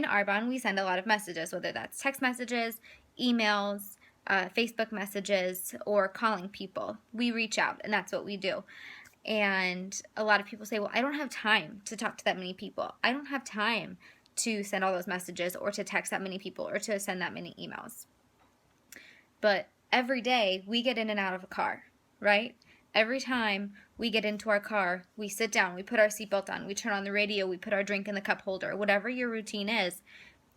Arbonne, we send a lot of messages, whether that's text messages, emails, Facebook messages, or calling people. We reach out, and that's what we do. And a lot of people say, well, I don't have time to talk to that many people. I don't have time to send all those messages or to text that many people or to send that many emails. But every day we get in and out of a car, right? Every time we get into our car, we sit down, we put our seatbelt on, we turn on the radio, we put our drink in the cup holder, whatever your routine is.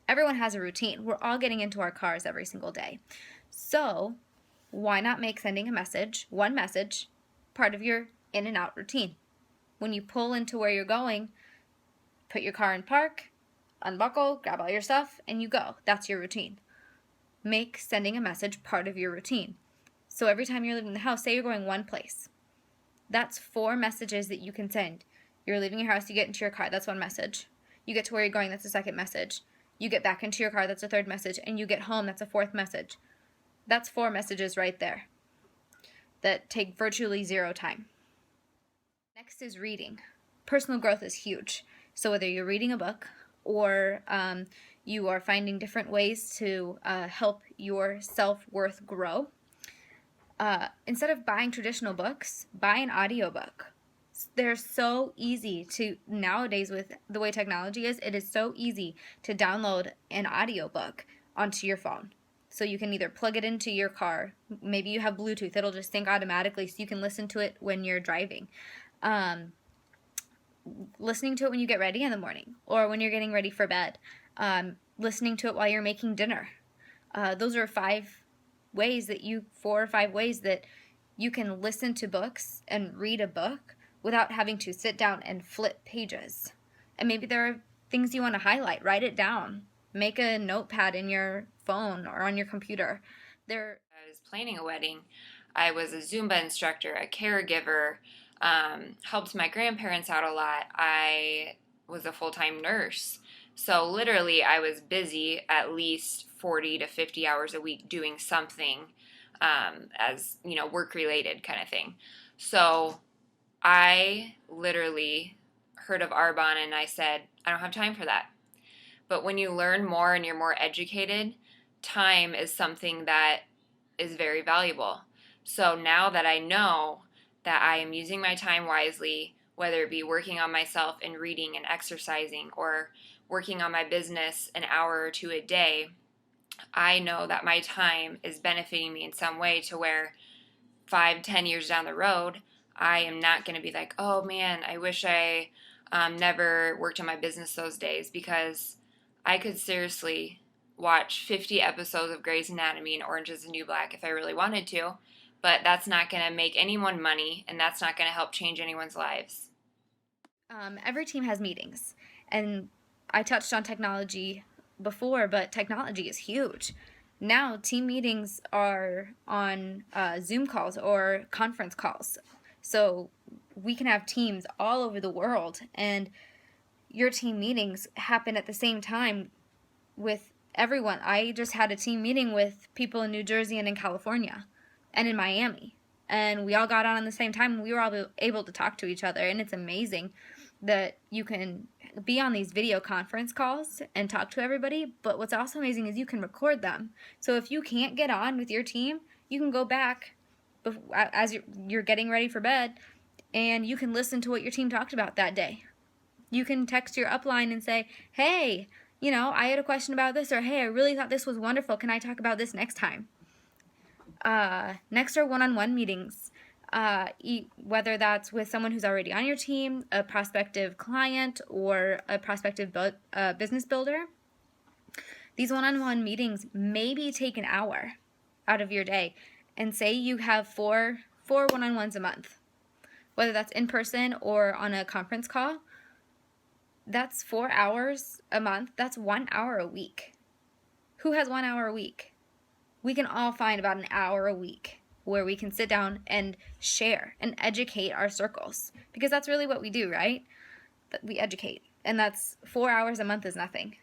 Everyone has a routine. We're all getting into our cars every single day. So why not make sending a message, one message, part of your in and out routine? When you pull into where you're going, put your car in park, unbuckle, grab all your stuff, and you go. That's your routine. Make sending a message part of your routine. So every time you're leaving the house, say you're going one place. That's 4 messages that you can send. You're leaving your house, you get into your car, that's 1 message. You get to where you're going, that's a 2nd message. You get back into your car, that's a 3rd message. And you get home, that's a 4th message. That's 4 messages right there that take virtually 0 time. Next is reading. Personal growth is huge. So whether you're reading a book or you are finding different ways to help your self-worth grow, instead of buying traditional books, buy an audiobook. They're so easy to, nowadays with the way technology is, it is so easy to download an audiobook onto your phone. So you can either plug it into your car, maybe you have Bluetooth, it'll just sync automatically so you can listen to it when you're driving. Listening to it when you get ready in the morning or when you're getting ready for bed. Listening to it while you're making dinner. Those are 4 or 5 ways that you can listen to books and read a book without having to sit down and flip pages. And maybe there are things you want to highlight. Write it down. Make a notepad in your phone or on your computer. I was planning a wedding. I was a Zumba instructor, a caregiver, helped my grandparents out a lot. I was a full-time nurse. So literally I was busy at least 40 to 50 hours a week doing something as, work-related kind of thing. So I literally heard of Arbonne and I said, I don't have time for that. But when you learn more and you're more educated, time is something that is very valuable. So now that I know that I am using my time wisely, whether it be working on myself and reading and exercising or working on my business an hour or 2 a day, I know that my time is benefiting me in some way to where 5-10 years down the road, I am not going to be like, oh man, I wish I never worked on my business those days, because I could seriously watch 50 episodes of Grey's Anatomy and Orange is the New Black if I really wanted to, but that's not going to make anyone money, and that's not going to help change anyone's lives. Every team has meetings, and I touched on technology before, but technology is huge. Now, team meetings are on Zoom calls or conference calls. So we can have teams all over the world, and your team meetings happen at the same time with everyone. I just had a team meeting with people in New Jersey and in California and in Miami, and we all got on the same time, and we were all able to talk to each other, and it's amazing that you can be on these video conference calls and talk to everybody, but what's also amazing is you can record them. So if you can't get on with your team, you can go back as you're getting ready for bed, and you can listen to what your team talked about that day. You can text your upline and say, hey, I had a question about this, or hey, I really thought this was wonderful. Can I talk about this next time? Next are one-on-one meetings. Whether that's with someone who's already on your team, a prospective client, or a prospective business builder. These one-on-one meetings maybe take an hour out of your day, and say you have four one-on-ones a month, whether that's in person or on a conference call. That's 4 hours a month. That's 1 hour a week. Who has 1 hour a week? We can all find about an hour a week where we can sit down and share and educate our circles, because that's really what we do, right? We educate, and that's 4 hours a month is nothing.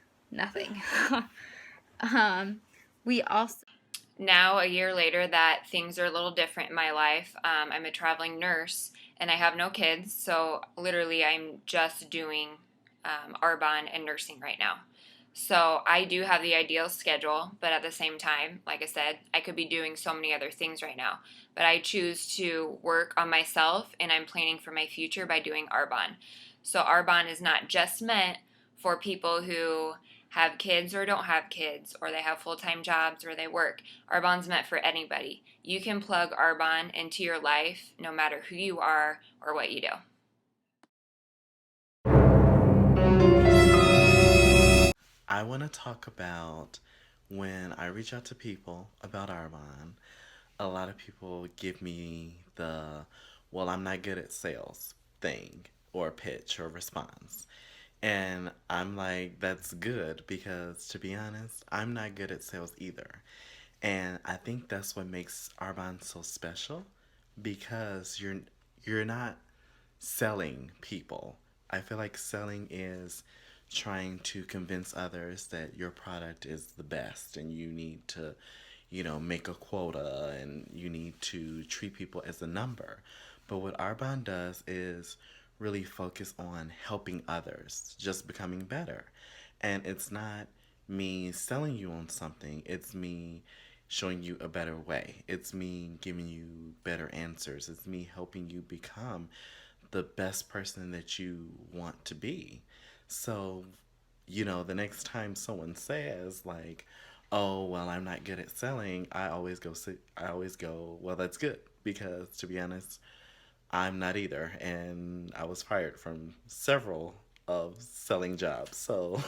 We also, now a year later, that things are a little different in my life. I'm a traveling nurse and I have no kids, so literally I'm just doing Arbonne and nursing right now. So I do have the ideal schedule, but at the same time, like I said, I could be doing so many other things right now. But I choose to work on myself, and I'm planning for my future by doing Arbonne. So Arbonne is not just meant for people who have kids or don't have kids, or they have full-time jobs or they work. Arbonne's meant for anybody. You can plug Arbonne into your life no matter who you are or what you do. I want to talk about when I reach out to people about Arbonne. A lot of people give me the, well, I'm not good at sales thing, or pitch, or response. And I'm like, that's good because to be honest, I'm not good at sales either. And I think that's what makes Arbonne so special because you're not selling people. I feel like selling is trying to convince others that your product is the best and you need to, make a quota and you need to treat people as a number. But what Arbonne does is really focus on helping others, just becoming better. And it's not me selling you on something, it's me showing you a better way. It's me giving you better answers. It's me helping you become the best person that you want to be. So, the next time someone says like, "Oh, well, I'm not good at selling," I always go, "Well, that's good because to be honest, I'm not either, and I was fired from several of selling jobs." So,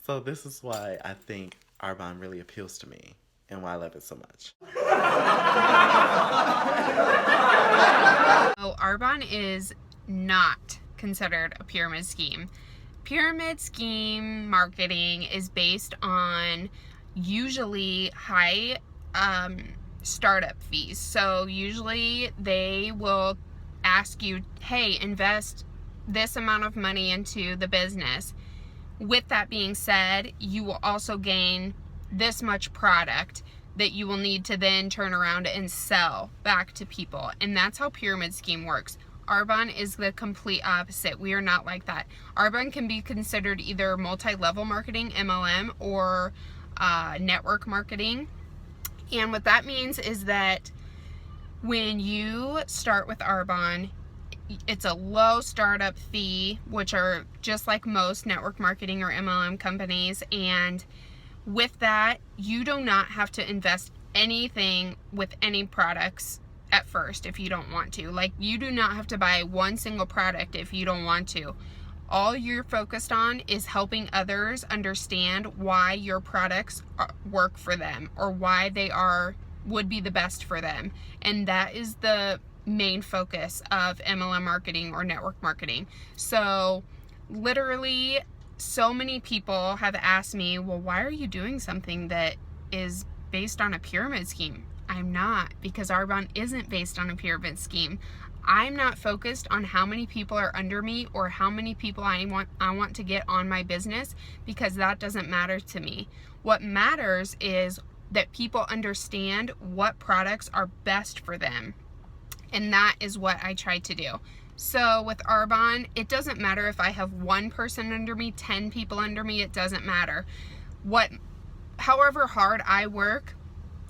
so this is why I think Arbonne really appeals to me and why I love it so much. So Arbonne is not considered a pyramid scheme. Pyramid scheme marketing is based on usually high startup fees. So usually they will ask you, hey, invest this amount of money into the business. With that being said, you will also gain this much product that you will need to then turn around and sell back to people. And that's how pyramid scheme works. Arbonne is the complete opposite. We are not like that. Arbonne can be considered either multi-level marketing, MLM, or network marketing. And what that means is that when you start with Arbonne, it's a low startup fee, which are just like most network marketing or MLM companies. And with that, you do not have to invest anything with any products at first if you don't want to. Like, you do not have to buy one single product if you don't want to. All you're focused on is helping others understand why your products work for them or why they would be the best for them. And that is the main focus of MLM marketing or network marketing. So literally, so many people have asked me, well, why are you doing something that is based on a pyramid scheme? I'm not, because Arbonne isn't based on a pyramid scheme. I'm not focused on how many people are under me or how many people I want to get on my business, because that doesn't matter to me. What matters is that people understand what products are best for them. And that is what I try to do. So with Arbonne, it doesn't matter if I have one person under me, 10 people under me, it doesn't matter. However hard I work,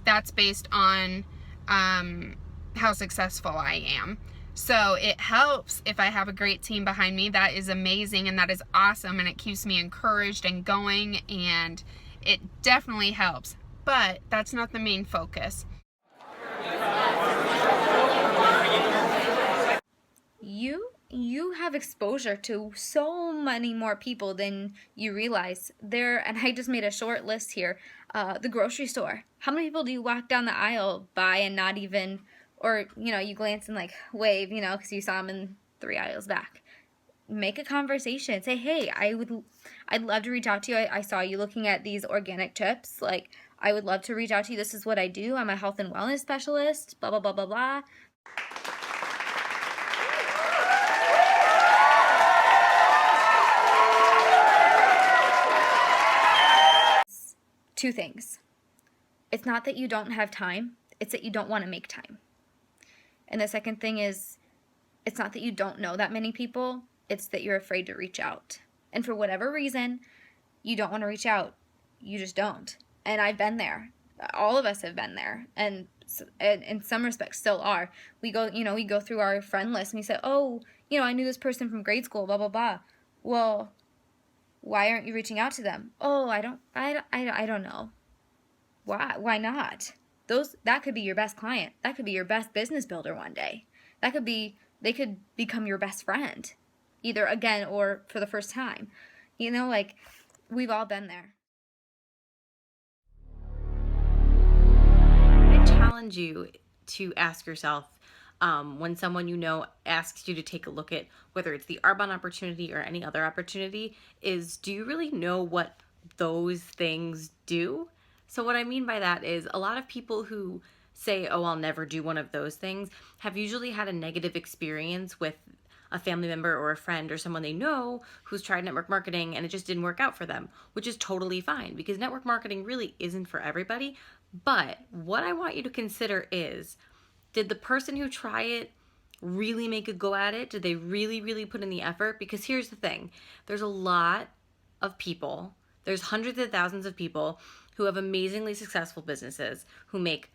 that's based on how successful I am. So it helps if I have a great team behind me. That is amazing and that is awesome, and it keeps me encouraged and going, and it definitely helps. But that's not the main focus. You have exposure to so many more people than you realize. And I just made a short list here. The grocery store. How many people do you walk down the aisle by and not even, or you glance and like wave, because you saw them in 3 aisles back. Make a conversation. Say, hey, I'd love to reach out to you. I saw you looking at these organic chips. Like, I would love to reach out to you. This is what I do. I'm a health and wellness specialist. Blah blah blah blah blah. Two things. It's not that you don't have time, it's that you don't want to make time. And the second thing is, it's not that you don't know that many people, it's that you're afraid to reach out. And for whatever reason, you don't want to reach out. You just don't. And I've been there. All of us have been there, and in some respects still are. We go through our friend list and we say, oh, I knew this person from grade school, blah blah blah. Well, why aren't you reaching out to them? Oh, I don't know. Why not? That could be your best client. That could be your best business builder one day. They could become your best friend, either again or for the first time. Like, we've all been there. I challenge you to ask yourself, when someone asks you to take a look at whether it's the Arbonne opportunity or any other opportunity, is do you really know what those things do? So what I mean by that is a lot of people who say, oh, I'll never do one of those things, have usually had a negative experience with a family member or a friend or someone they know who's tried network marketing and it just didn't work out for them, which is totally fine because network marketing really isn't for everybody. But what I want you to consider is, did the person who tried it really make a go at it? Did they really, really put in the effort? Because here's the thing. There's a lot of people. There's hundreds of thousands of people who have amazingly successful businesses who make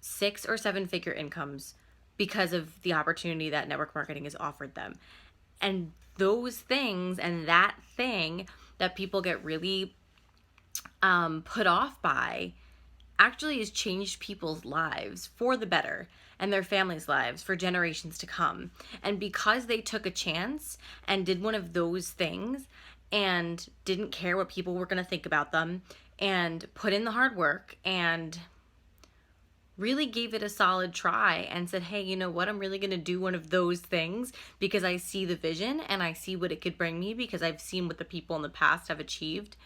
6 or 7 figure incomes because of the opportunity that network marketing has offered them. And those things and that thing that people get really put off by actually has changed people's lives for the better and their families' lives for generations to come. And because they took a chance and did one of those things and didn't care what people were going to think about them and put in the hard work and really gave it a solid try and said, hey, you know what, I'm really going to do one of those things because I see the vision and I see what it could bring me because I've seen what the people in the past have achieved.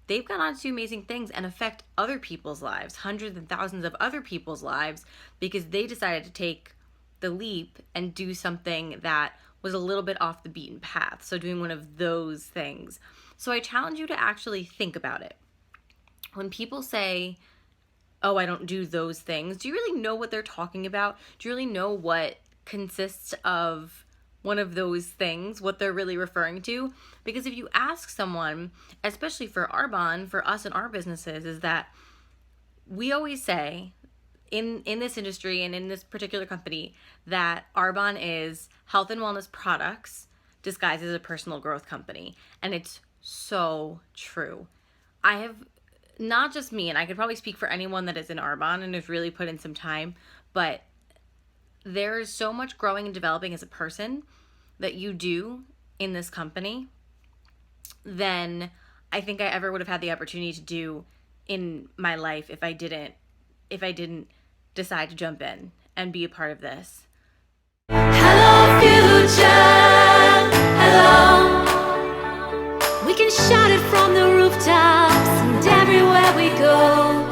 They've gone on to do amazing things and affect other people's lives, hundreds and thousands of other people's lives, because they decided to take the leap and do something that was a little bit off the beaten path. So doing one of those things. So I challenge you to actually think about it. When people say, oh, I don't do those things, do you really know what they're talking about? Do you really know what consists of one of those things, what they're really referring to? Because if you ask someone, especially for Arbonne, for us and our businesses, is that we always say in this industry and in this particular company that Arbonne is health and wellness products disguised as a personal growth company. And it's so true. I have, not just me, and I could probably speak for anyone that is in Arbonne and has really put in some time, but there's so much growing and developing as a person that you do in this company than I think I ever would have had the opportunity to do in my life if I didn't decide to jump in and be a part of this. Hello, future. Hello. We can shout it from the rooftops and everywhere we go.